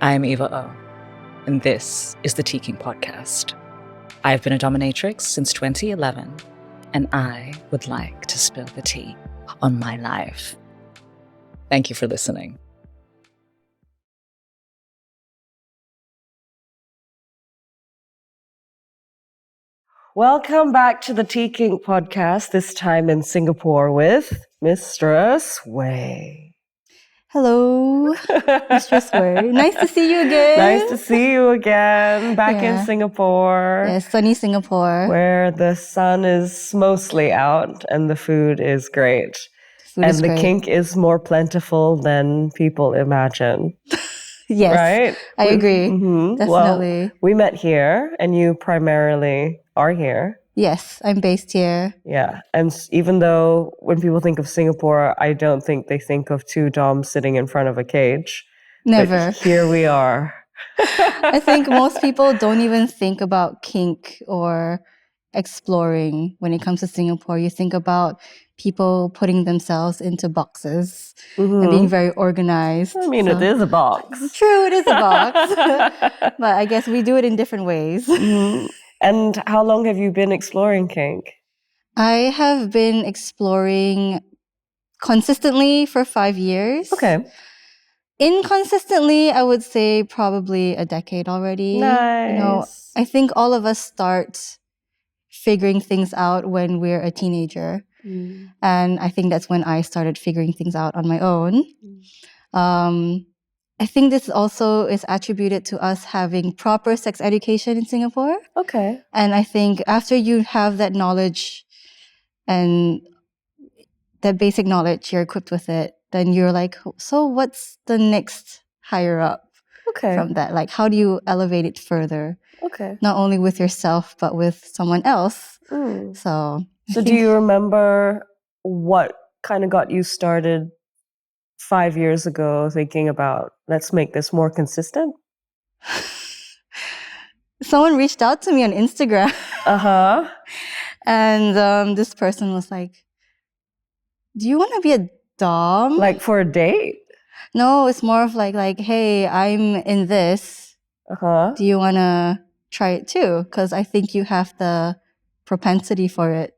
I'm Eva Oh, and this is the Teakink podcast. I've been a dominatrix since 2011, and I would like to spill the tea on my life. Thank you for listening. Welcome back to the Teakink podcast, this time in Singapore with Mistress Wei. Hello, Mistress Wei. Nice to see you again. Nice to see you again, back in Singapore. Yes, sunny Singapore. Where the sun is mostly out and the food is great. The kink is more plentiful than people imagine. Yes, right? I agree. Mm-hmm. Definitely. Well, we met here and you primarily are here. Yes, I'm based here. Yeah. And even though when people think of Singapore, I don't think they think of two doms sitting in front of a cage. Never. But here we are. I think most people don't even think about kink or exploring when it comes to Singapore. You think about people putting themselves into boxes and being very organized. I mean, it is a box. True, it is a box. But I guess we do it in different ways. And how long have you been exploring kink? I have been exploring consistently for 5 years. Okay. Inconsistently, I would say probably a decade already. Nice. I think all of us start figuring things out when we're a teenager. And I think that's when I started figuring things out on my own. I think this also is attributed to us having proper sex education in Singapore. Okay. And I think after you have that knowledge and that basic knowledge, you're equipped with it, then you're like, so what's the next higher up from that? Like, how do you elevate it further? Okay. Not only with yourself, but with someone else. So do you remember what kind of got you started 5 years ago thinking about, let's make this more consistent? Someone reached out to me on Instagram. And this person was like, do you want to be a dom? Like for a date? No, it's more of like, hey, I'm in this. Do you want to try it too? Because I think you have the propensity for it.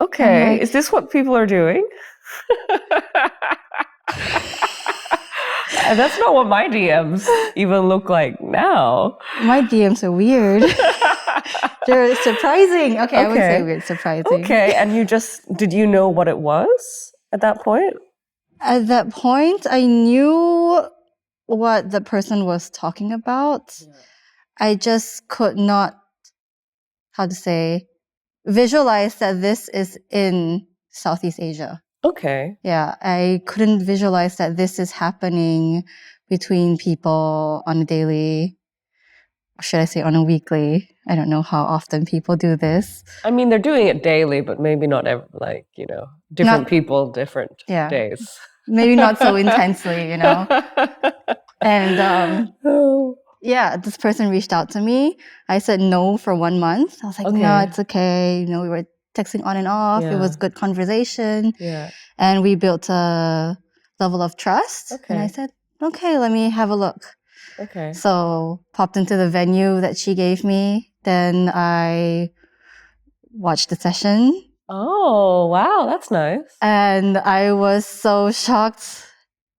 Okay. Like, is this what people are doing? That's not what my DMs even look like now. My DMs are weird. They're surprising. Okay, I wouldn't say weird, surprising. Okay, and did you know what it was at that point? At that point, I knew what the person was talking about. Yeah. I just could not, visualize that this is in Southeast Asia. Okay. Yeah, I couldn't visualize that this is happening between people on a daily, or should I say on a weekly? I don't know how often people do this. I mean, they're doing it daily, but maybe not different people, different days. Maybe not so intensely, And this person reached out to me. I said no for 1 month. I was like, no, it's okay. We were texting on and off. It was good conversation. Yeah. And we built a level of trust. Okay. And I said, okay, let me have a look. Okay. So popped into the venue that she gave me. Then I watched the session. Oh, wow. That's nice. And I was so shocked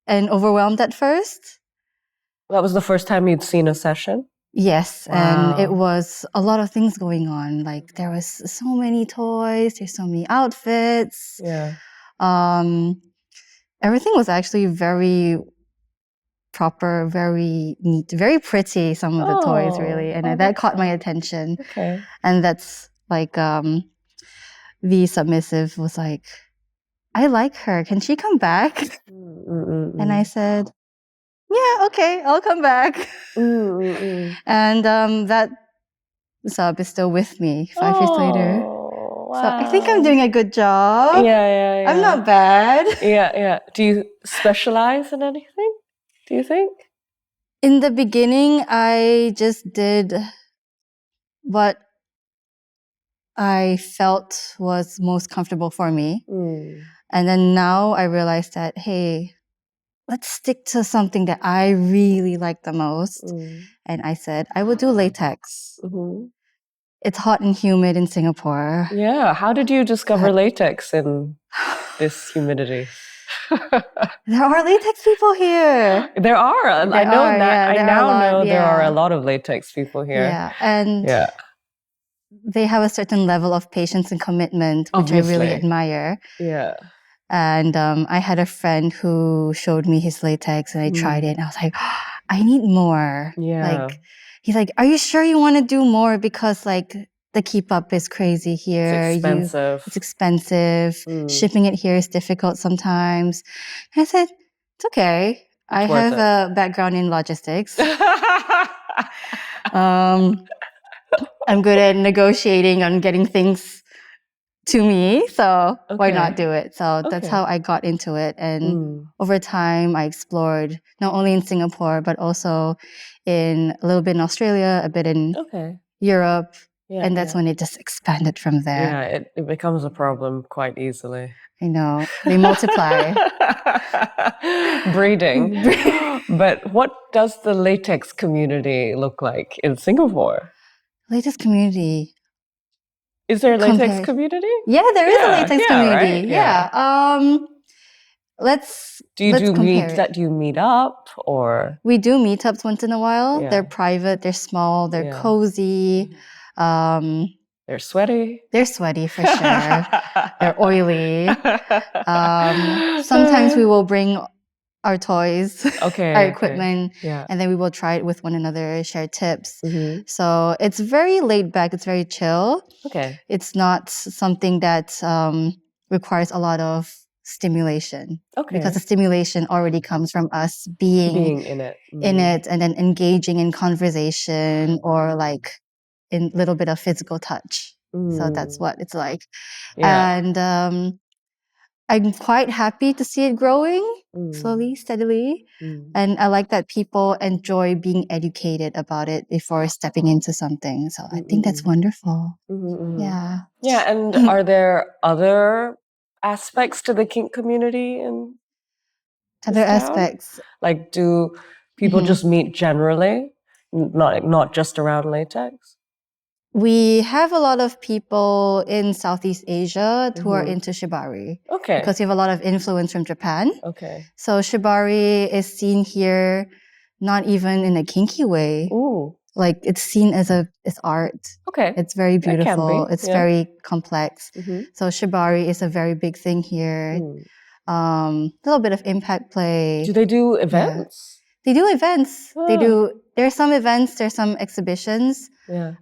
and overwhelmed at first. That was the first time you'd seen a session? Yes. Wow. And it was a lot of things going on. Like there was so many toys. There's so many outfits. Yeah. Everything was actually very proper, very neat, very pretty, some of the toys really. And that caught my attention. Okay. And that's like, the submissive was like, I like her. Can she come back? And I said, yeah, okay, I'll come back. And that sub is still with me 5 years later. Wow. So I think I'm doing a good job. Yeah. I'm not bad. Yeah. Do you specialize in anything, do you think? In the beginning, I just did what I felt was most comfortable for me. And then now I realized that, hey, let's stick to something that I really like the most. And I said, I will do latex. It's hot and humid in Singapore. Yeah. How did you discover latex in this humidity? There are latex people here. There are. I know that. Yeah, I now know there are a lot of latex people here. Yeah. And they have a certain level of patience and commitment, which I really admire. Yeah. And I had a friend who showed me his latex and I tried it and I was like, oh, I need more. Yeah. Like, he's like, are you sure you want to do more? Because like the keep up is crazy here. It's expensive. Shipping it here is difficult sometimes. And I said, it's okay. I have a background in logistics. I'm good at negotiating and getting things to me, so why not do it? So that's how I got into it. And over time, I explored not only in Singapore, but also in a little bit in Australia, a bit in Europe. And that's when it just expanded from there. Yeah, it becomes a problem quite easily. I know. They multiply. Breeding. But what does the latex community look like in Singapore? Latex community. Is there a latex community? Yeah, there is a latex community. Right? Yeah. Do you meet up or? We do meetups once in a while. Yeah. They're private, they're small, they're cozy. They're sweaty. They're sweaty for sure. They're oily. Sometimes we will bring our toys, our equipment, and then we will try it with one another, share tips. So it's very laid back. It's very chill. It's not something that requires a lot of stimulation. Because the stimulation already comes from us being in it. And then engaging in conversation or like in little bit of physical touch. So that's what it's like. And I'm quite happy to see it growing slowly, steadily. And I like that people enjoy being educated about it before stepping into something. So I think that's wonderful. Yeah. Yeah. And are there other aspects to the kink community in other aspects? Like, do people just meet generally, not just around latex? We have a lot of people in Southeast Asia who are into Shibari. Because we have a lot of influence from Japan. So Shibari is seen here not even in a kinky way. Like it's seen as art. It's very beautiful. It's very complex. So Shibari is a very big thing here. A little bit of impact play. Do they do events? They do events. There's some events, there's some exhibitions.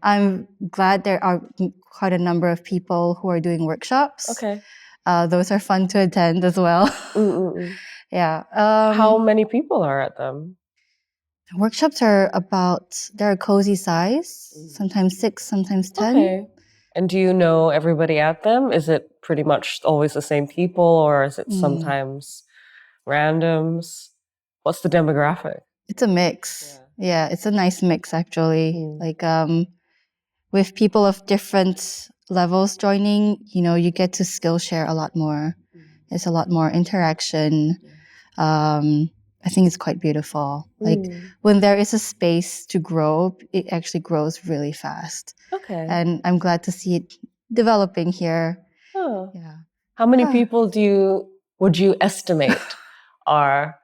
I'm glad there are quite a number of people who are doing workshops. Those are fun to attend as well. Yeah. How many people are at them? Workshops are they're a cozy size, sometimes 6, sometimes 10. And do you know everybody at them? Is it pretty much always the same people or is it sometimes randoms? What's the demographic? It's a mix. Yeah, it's a nice mix actually. Like with people of different levels joining, you get to skill share a lot more. There's a lot more interaction. I think it's quite beautiful. Like when there is a space to grow, it actually grows really fast. And I'm glad to see it developing here. Yeah. How many people would you estimate are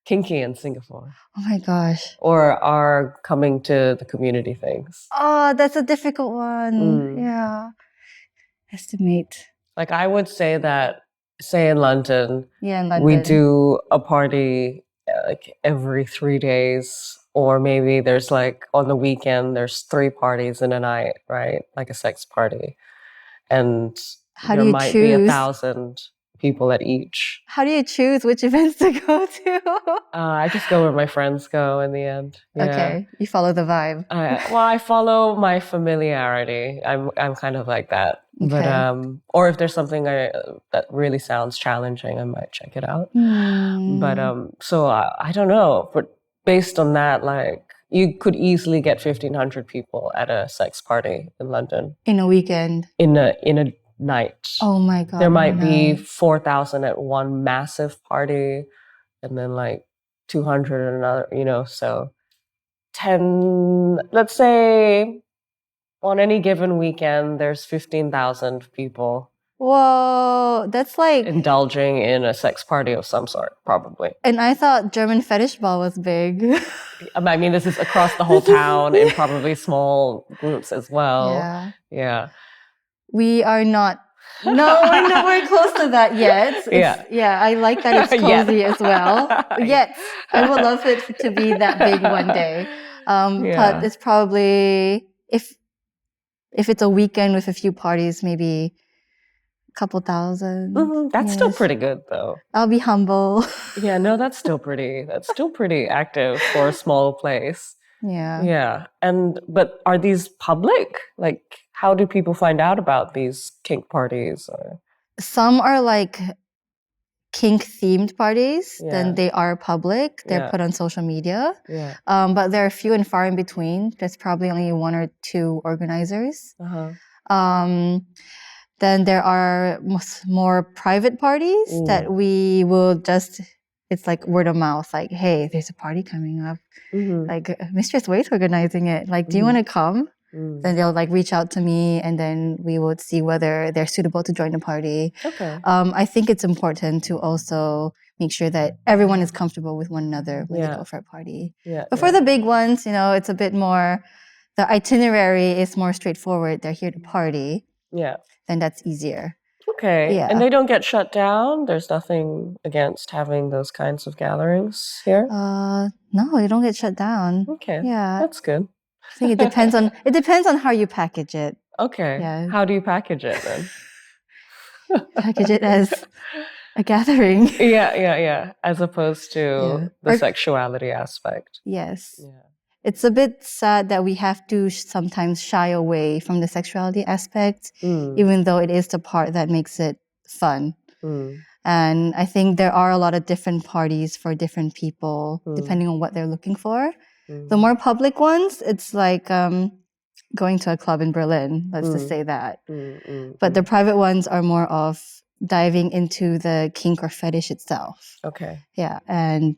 kinky in Singapore? Oh my gosh. Or are coming to the community things? Oh, that's a difficult one. Yeah. Estimate. Like I would say that, say in London, we do a party like every 3 days, or maybe there's like on the weekend, there's 3 parties in a night, right? Like a sex party. And there might be 1,000 people at each. How do you choose which events to go to? I just go where my friends go in the end. Okay, you follow the vibe. I follow my familiarity. I'm kind of like that. But or if there's something that really sounds challenging, I might check it out. But so I don't know. But based on that, like you could easily get 1,500 people at a sex party in London in a weekend. In a night. Oh my God. There might be 4,000 at one massive party. and then like 200 another, so 10, let's say on any given weekend, there's 15,000 people. Whoa, that's like indulging in a sex party of some sort, probably. And I thought German fetish ball was big. I mean, this is across the whole town in probably small groups as well. Yeah. We are not. No, we're nowhere close to that yet. I like that it's cozy as well. Yet, I would love it to be that big one day. But it's probably if it's a weekend with a few parties, maybe couple thousand. That's still pretty good though. I'll be humble. No, that's still pretty active for a small place. But are these public? Like, how do people find out about these kink parties? Or some are like kink themed parties, then they are public. They're put on social media. But there are few and far in between. There's probably only one or two organizers. Then there are more private parties that we will just, it's like word of mouth, like, hey, there's a party coming up. Like, Mistress Wei's organizing it. Like, do you want to come? Then they'll like reach out to me, and then we would see whether they're suitable to join the party. I think it's important to also make sure that everyone is comfortable with one another when they go for a party. But for the big ones, it's a bit more, the itinerary is more straightforward. They're here to party. Then that's easier. And they don't get shut down? There's nothing against having those kinds of gatherings here? No, they don't get shut down. That's good. I think it depends on how you package it. How do you package it then? Package it as a gathering. As opposed to the sexuality aspect. Yes. It's a bit sad that we have to sometimes shy away from the sexuality aspect, even though it is the part that makes it fun. And I think there are a lot of different parties for different people, depending on what they're looking for. The more public ones, it's like going to a club in Berlin, let's just say that. But the private ones are more of diving into the kink or fetish itself. And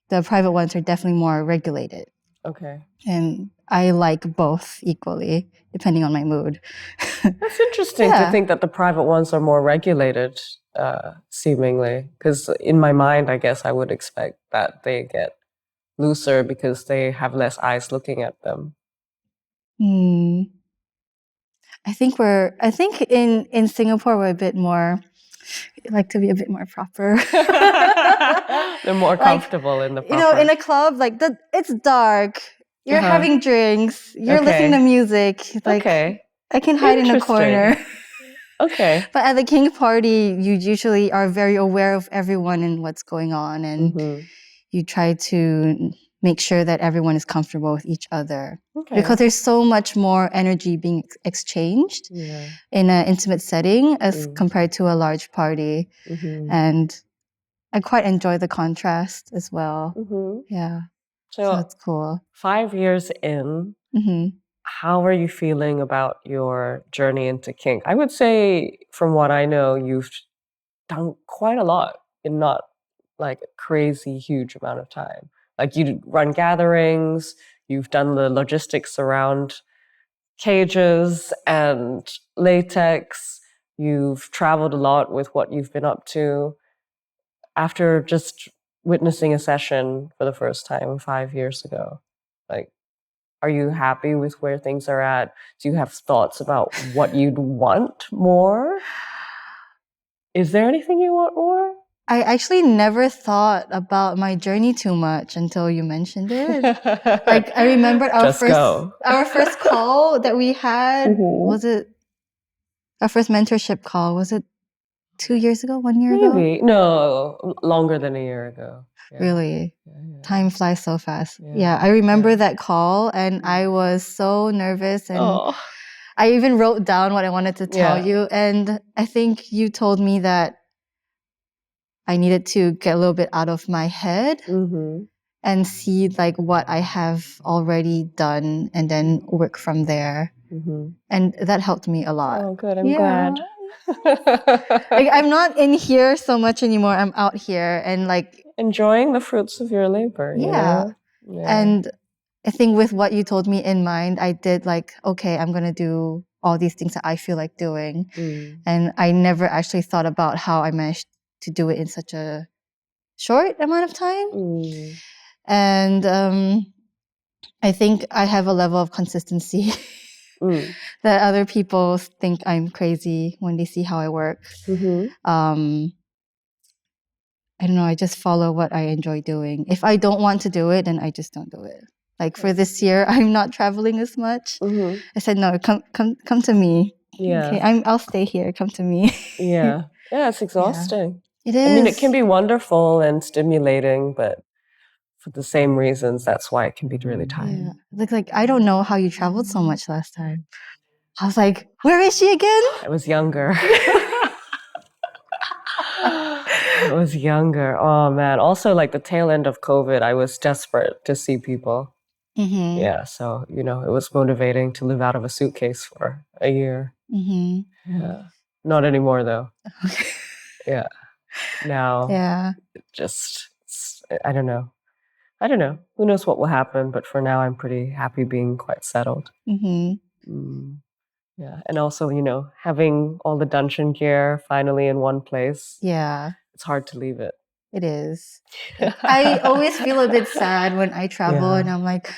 the private ones are definitely more regulated. And I like both equally, depending on my mood. That's interesting to think that the private ones are more regulated, seemingly. Because in my mind, I guess I would expect that they get looser because they have less eyes looking at them. I think in Singapore we're a bit more, we like to be a bit more proper. They're more comfortable in the proper. In a club, like it's dark. You're having drinks. You're listening to music. Like I can hide in a corner. But at the kink party, you usually are very aware of everyone and what's going on, and you try to make sure that everyone is comfortable with each other. Because there's so much more energy being exchanged in an intimate setting as compared to a large party. And I quite enjoy the contrast as well. So it's cool. 5 years in, how are you feeling about your journey into kink? I would say, from what I know, you've done quite a lot in not like a crazy huge amount of time. Like, you run gatherings, you've done the logistics around cages and latex, you've traveled a lot with what you've been up to. After just witnessing a session for the first time 5 years ago, like, are you happy with where things are at? Do you have thoughts about what you'd want more? Is there anything you want more? I actually never thought about my journey too much until you mentioned it. Like, I remember our first call that we had. Was it our first mentorship call? Was it 2 years ago, 1 year ago? Maybe. No, longer than a year ago. Really? Time flies so fast. I remember that call, and I was so nervous, and I even wrote down what I wanted to tell you. And I think you told me that I needed to get a little bit out of my head and see like what I have already done, and then work from there. And that helped me a lot. Oh, good. I'm glad. Like, I'm not in here so much anymore. I'm out here and like enjoying the fruits of your labor. Yeah. You know? Yeah. And I think with what you told me in mind, I did like, okay, I'm gonna do all these things that I feel like doing. And I never actually thought about how I managed to do it in such a short amount of time. And I think I have a level of consistency that other people think I'm crazy when they see how I work. I don't know, I just follow what I enjoy doing. If I don't want to do it, then I just don't do it. Like for this year, I'm not traveling as much. I said, no, come to me. Yeah. Okay, I'll stay here. Come to me. Yeah. Yeah, it's exhausting. It is. I mean, it can be wonderful and stimulating, but for the same reasons, that's why it can be really tiring. Yeah. Like I don't know how you traveled so much last time. I was like, where is she again? I was younger. I was younger. Oh man. Also, like the tail end of COVID, I was desperate to see people. Yeah. So, you know, it was motivating to live out of a suitcase for a year. Yeah. Not anymore though. Yeah. Now, just, I don't know. Who knows what will happen? But for now, I'm pretty happy being quite settled. Yeah. And also, you know, having all the dungeon gear finally in one place. Yeah. It's hard to leave it. It is. I always feel a bit sad when I travel and I'm like,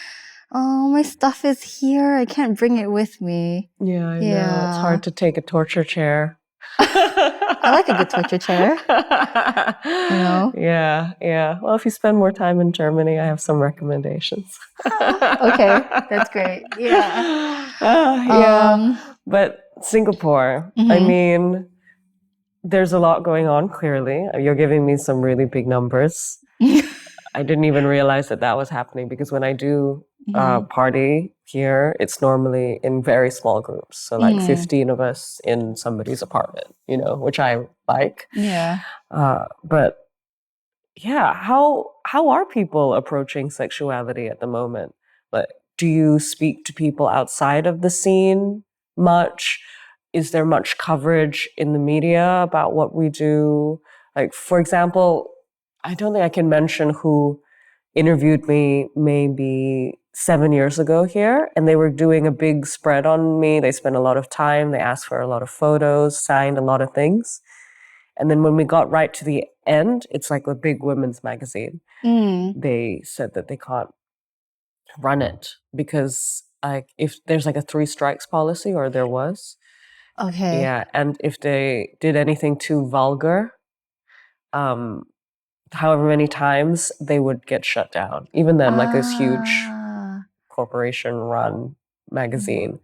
oh, my stuff is here. I can't bring it with me. Yeah, I know. It's hard to take a torture chair. I like a good torture chair. You know? Yeah, yeah. Well, if you spend more time in Germany, I have some recommendations. Okay, that's great. Yeah. Yeah. But Singapore, I mean, there's a lot going on, clearly. You're giving me some really big numbers. I didn't even realize that that was happening because when I do party here, it's normally in very small groups. So like 15 of us in somebody's apartment, you know, which I like. Yeah. But yeah, how are people approaching sexuality at the moment? Like, do you speak to people outside of the scene much? Is there much coverage in the media about what we do? Like, for example, I don't think I can mention who interviewed me maybe 7 years ago here, and they were doing a big spread on me. They spent a lot of time. They asked for a lot of photos, signed a lot of things. And then when we got right to the end, it's like a big women's magazine. They said that they can't run it because if there's like a 3 strikes policy, or there was. Okay. Yeah, and if they did anything too vulgar, however many times, they would get shut down. Even then, like this huge corporation-run magazine.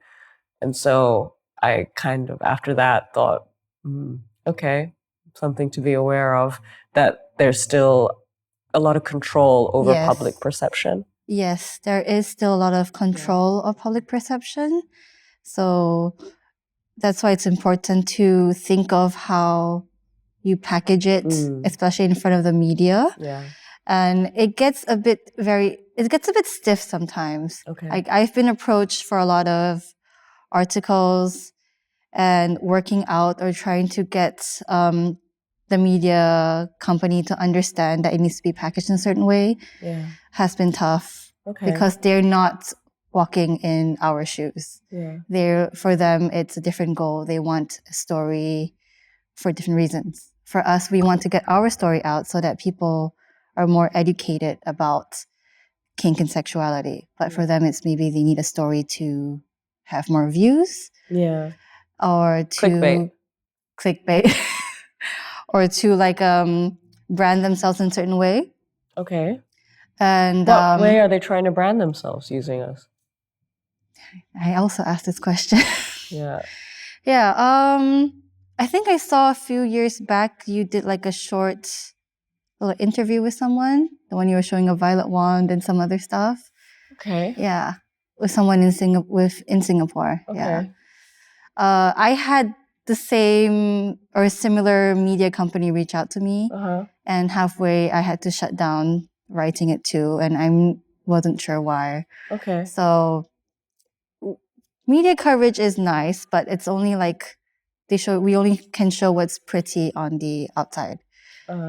And so I kind of, after that, thought, okay, something to be aware of, that there's still a lot of control over public perception. Yes, there is still a lot of control of public perception. So that's why it's important to think of how you package it, especially in front of the media. Yeah. And it gets a bit stiff sometimes. Okay. Like I've been approached for a lot of articles and working out or trying to get the media company to understand that it needs to be packaged in a certain way has been tough. Okay. Because they're not walking in our shoes. Yeah. For them, it's a different goal. They want a story for different reasons. For us, we want to get our story out so that people are more educated about kink and sexuality. But for them, it's maybe they need a story to have more views. Yeah. Or to clickbait. Or to like brand themselves in a certain way. Okay. And what way are they trying to brand themselves using us? I also asked this question. Yeah. Yeah. I think I saw a few years back you did like a short little interview with someone. The one you were showing a violet wand and some other stuff. Okay. Yeah. With someone in Singapore. Okay. Yeah. I had the same or similar media company reach out to me. And halfway I had to shut down writing it too. And I wasn't sure why. Okay. So media coverage is nice, but it's only like we only can show what's pretty on the outside.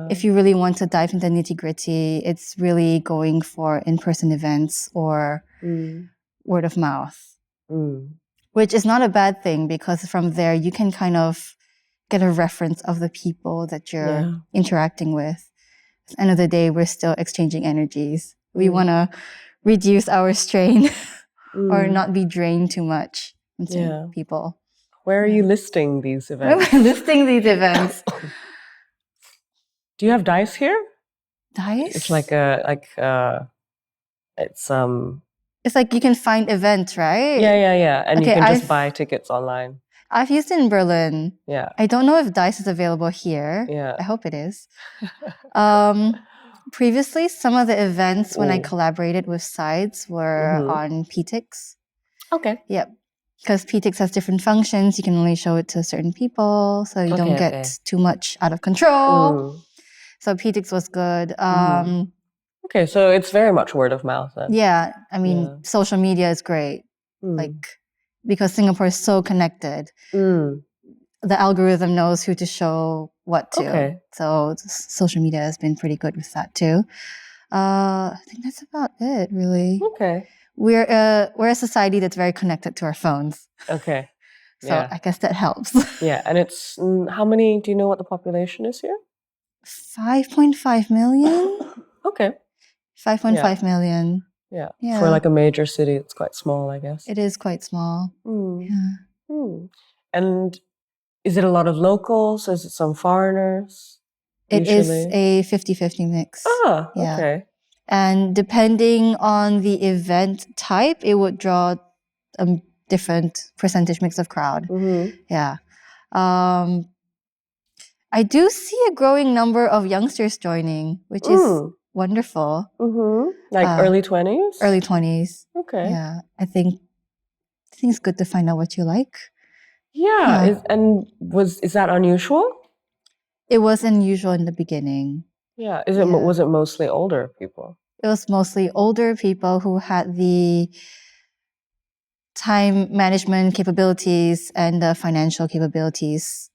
If you really want to dive into nitty-gritty, it's really going for in-person events or word of mouth, which is not a bad thing, because from there you can kind of get a reference of the people that you're interacting with. At the end of the day, we're still exchanging energies. We want to reduce our strain or not be drained too much into people. Where are you listing these events? Where am I listing these events? Do you have dice here? Dice? It's like it's like you can find events, right? Yeah. And you can just buy tickets online. I've used it in Berlin. Yeah. I don't know if dice is available here. Yeah. I hope it is. Previously, some of the events when I collaborated with sites were on PTix. Okay. Yep. Because PTix has different functions. You can only show it to certain people, so you don't get too much out of control. So PTix was good. Okay, so it's very much word of mouth then. Yeah, I mean, social media is great. Like, because Singapore is so connected. The algorithm knows who to show what to. Okay. So social media has been pretty good with that too. I think that's about it, really. Okay. We're a society that's very connected to our phones. Okay. So I guess that helps. Yeah, and it's how many? Do you know what the population is here? 5.5 million. Okay. 5.5 million. Yeah. For like a major city, it's quite small, I guess. It is quite small. Yeah. And is it a lot of locals? Is it some foreigners? It is a 50-50 mix. Ah, okay. And depending on the event type, it would draw a different percentage mix of crowd. Yeah. I do see a growing number of youngsters joining, which is wonderful. Like early 20s? Early 20s. Okay. Yeah. I think it's good to find out what you like. Yeah. Is that unusual? It was unusual in the beginning. Yeah. Was it mostly older people? It was mostly older people who had the time management capabilities and the financial capabilities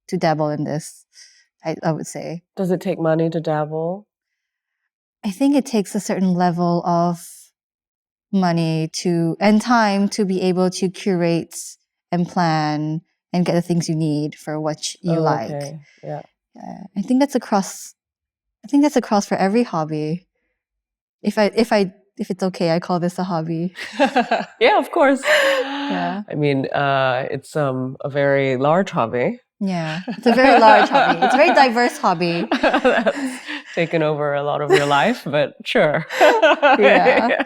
to dabble in this, I would say. Does it take money to dabble? I think it takes a certain level of money and time to be able to curate and plan and get the things you need for what you like. Okay. Yeah. I think that's across for every hobby. If it's okay, I call this a hobby. Yeah, of course. Yeah. I mean, it's a very large hobby. Yeah, it's a very large hobby. It's a very diverse hobby. That's taken over a lot of your life, but sure. Yeah.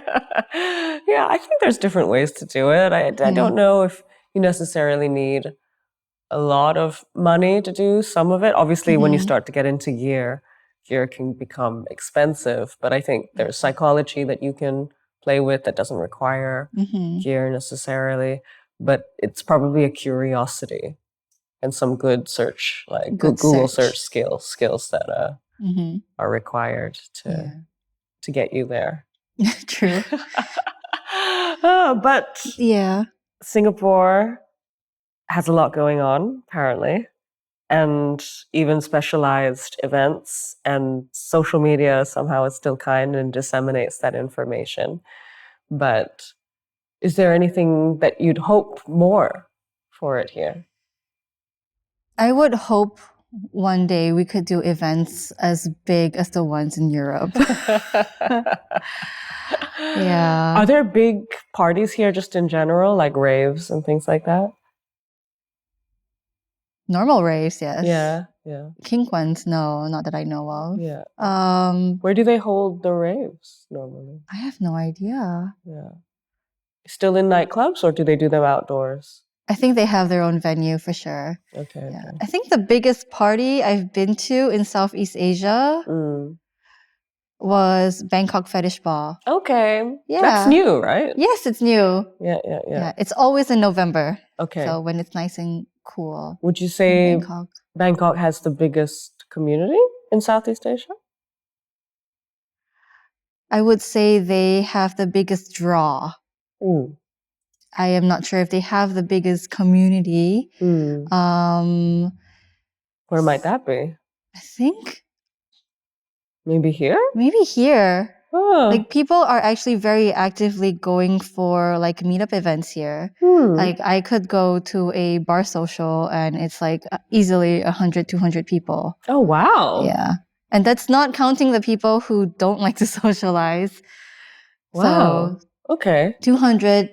Yeah, I think there's different ways to do it. I don't know if you necessarily need a lot of money to do some of it. Obviously, when you start to get into gear can become expensive, but I think there's psychology that you can play with that doesn't require gear necessarily, but it's probably a curiosity and some good search, like Google search skills that are required to get you there. True. But Singapore has a lot going on, apparently, and even specialized events, and social media somehow is still kind and disseminates that information. But is there anything that you'd hope more for it here? I would hope one day we could do events as big as the ones in Europe. Yeah. Are there big parties here just in general, like raves and things like that? Normal raves, yes. Yeah. Kink ones, no, not that I know of. Yeah. Where do they hold the raves normally? I have no idea. Yeah. Still in nightclubs, or do they do them outdoors? I think they have their own venue for sure. Okay. Yeah. I think the biggest party I've been to in Southeast Asia was Bangkok Fetish Ball. Okay. Yeah. That's new, right? Yes, it's new. Yeah. It's always in November. Okay. So when it's nice and cool. Would you say Bangkok has the biggest community in Southeast Asia? I would say they have the biggest draw. I am not sure if they have the biggest community. Where might that be? I think maybe here. Oh. Like people are actually very actively going for like meetup events here. Like I could go to a bar social and it's like easily 100, 200 people. Oh, wow. Yeah. And that's not counting the people who don't like to socialize. Wow. So okay. 200,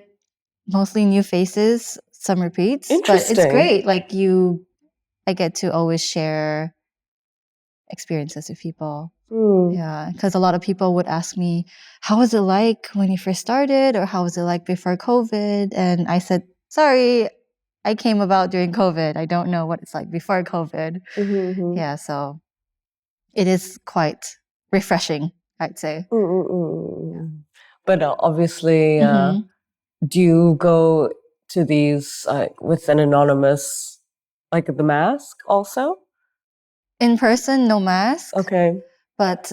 mostly new faces, some repeats. But it's great. Like I get to always share experiences with people. Yeah, because a lot of people would ask me, how was it like when you first started, or how was it like before COVID? And I said, sorry, I came about during COVID. I don't know what it's like before COVID. Yeah, so it is quite refreshing, I'd say. But obviously, do you go to these with an anonymous, like the mask also? In person, no mask. Okay. But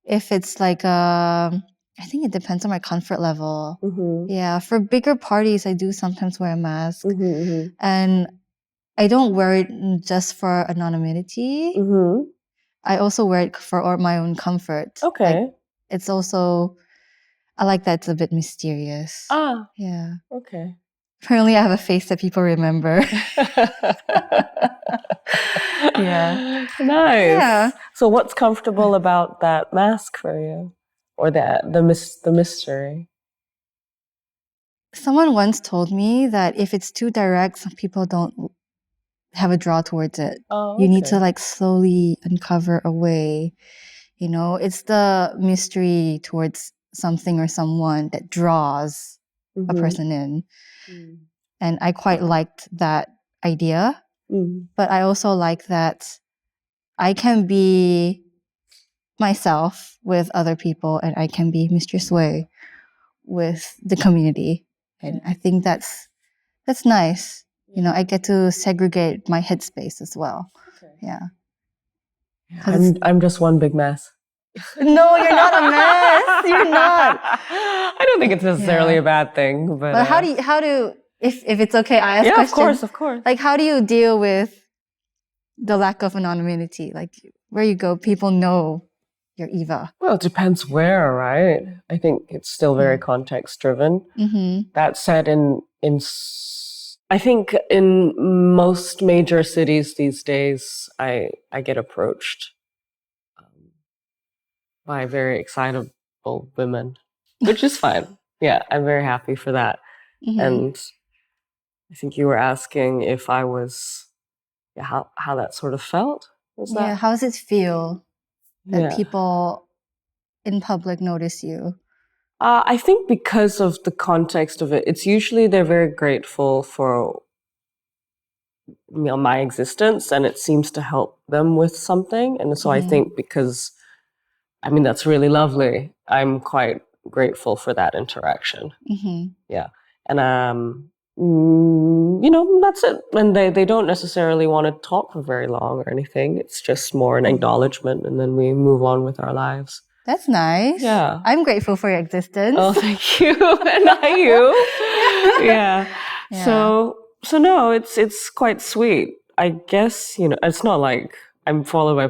if it's like, I think it depends on my comfort level. Yeah, for bigger parties, I do sometimes wear a mask. And I don't wear it just for anonymity. I also wear it for my own comfort. Okay. Like, it's also, I like that it's a bit mysterious. Ah. Yeah. Okay. Apparently, I have a face that people remember. Yeah. Nice. Yeah. So what's comfortable about that mask for you? Or the mystery? Someone once told me that if it's too direct, some people don't have a draw towards it. Oh, You need to like slowly uncover a way. You know, it's the mystery towards something or someone that draws a person in. And I quite liked that idea. But I also like that I can be myself with other people and I can be Mistress Wei with the community. And I think that's nice. You know, I get to segregate my headspace as well. Yeah. I'm just one big mess. No, you're not a mess. You're not. I don't think it's necessarily a bad thing, but how do if it's okay, I ask questions. Of course. Like, how do you deal with the lack of anonymity? Like, where you go, people know you're Eva. Well, it depends where, right? I think it's still very context driven. That said, I think in most major cities these days, I get approached by very excitable women, which is fine. Yeah, I'm very happy for that. And I think you were asking if I was, how that sort of felt. How does it feel that people in public notice you? I think because of the context of it, it's usually they're very grateful for my existence and it seems to help them with something. And so I think because, that's really lovely. I'm quite grateful for that interaction. Yeah. And, that's it. And they don't necessarily want to talk for very long or anything. It's just more an acknowledgement and then we move on with our lives. That's nice. Yeah. I'm grateful for your existence. Oh, thank you. And are you? Yeah. So no, it's quite sweet. I guess, it's not like I'm followed by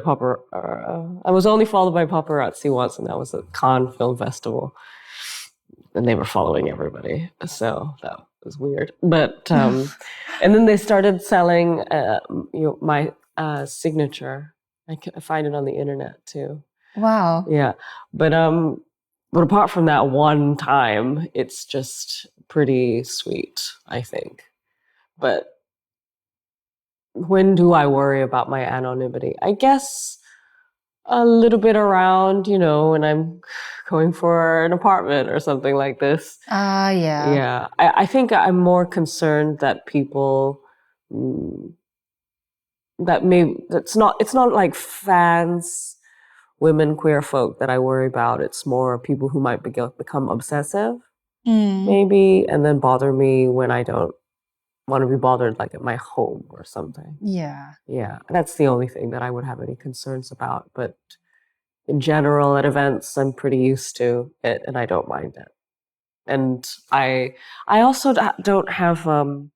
I was only followed by paparazzi once, and that was at Cannes Film Festival. And they were following everybody. So that was weird. But, and then they started selling my signature. I find it on the internet too. Wow. Yeah. But apart from that one time, it's just pretty sweet, I think. But when do I worry about my anonymity? I guess a little bit around, when I'm going for an apartment or something like this. Yeah. Yeah. I think I'm more concerned that people it's not like fans, women, queer folk that I worry about. It's more people who might become obsessive, maybe, and then bother me when I don't want to be bothered, like at my home or something. Yeah. Yeah, that's the only thing that I would have any concerns about. But in general, at events, I'm pretty used to it, and I don't mind it. And I also don't have, I'm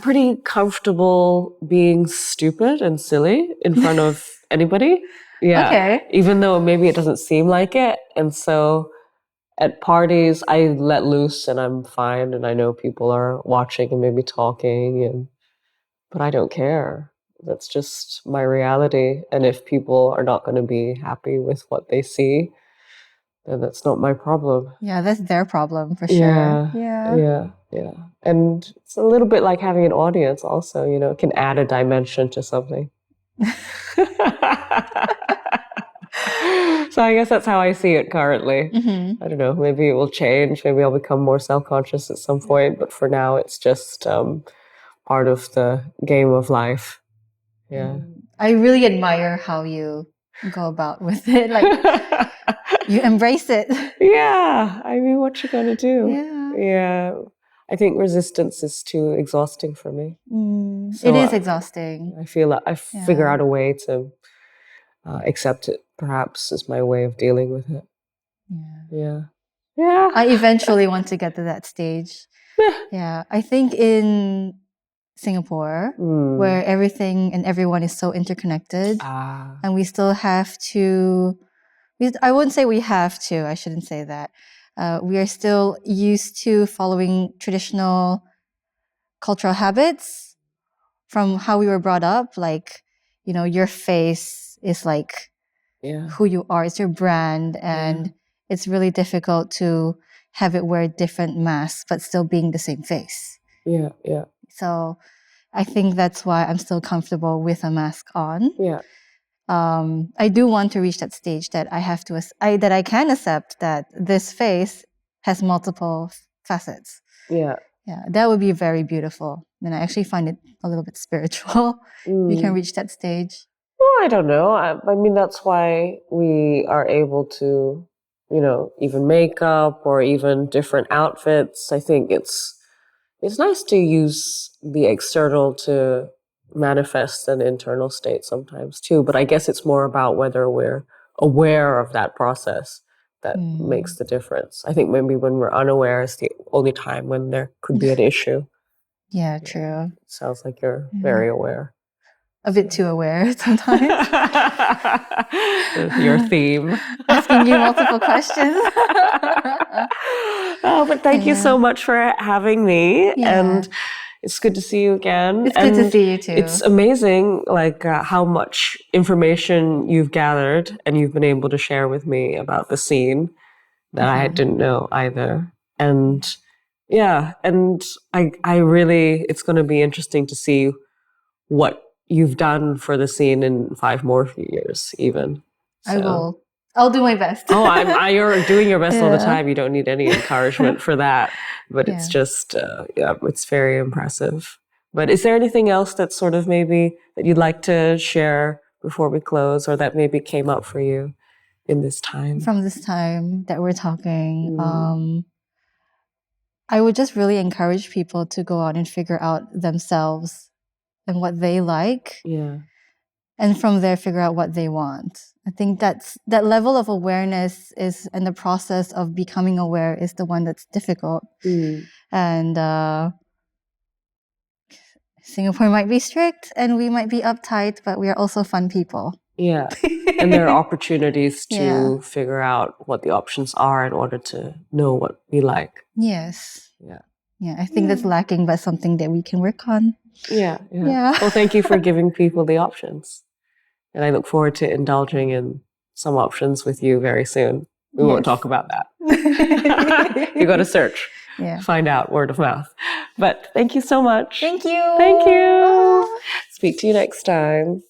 pretty comfortable being stupid and silly in front of anybody. Yeah. Okay. Even though maybe it doesn't seem like it. And so at parties, I let loose and I'm fine. And I know people are watching and maybe talking, but I don't care. That's just my reality. And if people are not going to be happy with what they see, then that's not my problem. Yeah, that's their problem for sure. Yeah. And it's a little bit like having an audience also, it can add a dimension to something. So I guess that's how I see it currently. Mm-hmm. I don't know, maybe it will change. Maybe I'll become more self-conscious at some point. But for now, it's just part of the game of life. Yeah. I really admire how you go about with it. Like, you embrace it. Yeah. I mean, what you gonna do? Yeah. I think resistance is too exhausting for me. It is exhausting. I feel like I figure out a way to accept it, perhaps, is my way of dealing with it. Yeah. I eventually want to get to that stage. Yeah. I think in Singapore, where everything and everyone is so interconnected, and we still have to, I wouldn't say we have to, I shouldn't say that. We are still used to following traditional cultural habits from how we were brought up. Like, your face is like who you are, it's your brand, and it's really difficult to have it wear different masks but still being the same face. Yeah. So I think that's why I'm still comfortable with a mask on. Yeah. I do want to reach that stage that that I can accept that this face has multiple facets. Yeah. That would be very beautiful. And I actually find it a little bit spiritual. You can reach that stage. Well, I don't know. I mean, that's why we are able to, even makeup or even different outfits. I think it's nice to use the external to manifest an internal state sometimes too. But I guess it's more about whether we're aware of that process that makes the difference. I think maybe when we're unaware is the only time when there could be an issue. Yeah, true. Sounds like you're very aware. A bit too aware sometimes. Your theme. Asking you multiple questions. But thank you so much for having me. And it's good to see you again. It's good to see you too. It's amazing, like how much information you've gathered and you've been able to share with me about the scene that I didn't know either. And I really, it's going to be interesting to see what you've done for the scene in 5 more years, even. So. I will. I'll do my best. You're doing your best all the time. You don't need any encouragement for that. But it's just, it's very impressive. But is there anything else that's sort of maybe that you'd like to share before we close, or that maybe came up for you in this time? From this time that we're talking, I would just really encourage people to go out and figure out themselves and what they like. Yeah. And from there, figure out what they want. I think that level of awareness and the process of becoming aware is the one that's difficult. And Singapore might be strict and we might be uptight, but we are also fun people. Yeah. And there are opportunities to figure out what the options are in order to know what we like. Yes. Yeah. I think that's lacking, but something that we can work on. Yeah. Well, thank you for giving people the options. And I look forward to indulging in some options with you very soon. We won't talk about that. You got to search. Find out word of mouth. But thank you so much. Thank you. Thank you. Speak to you next time.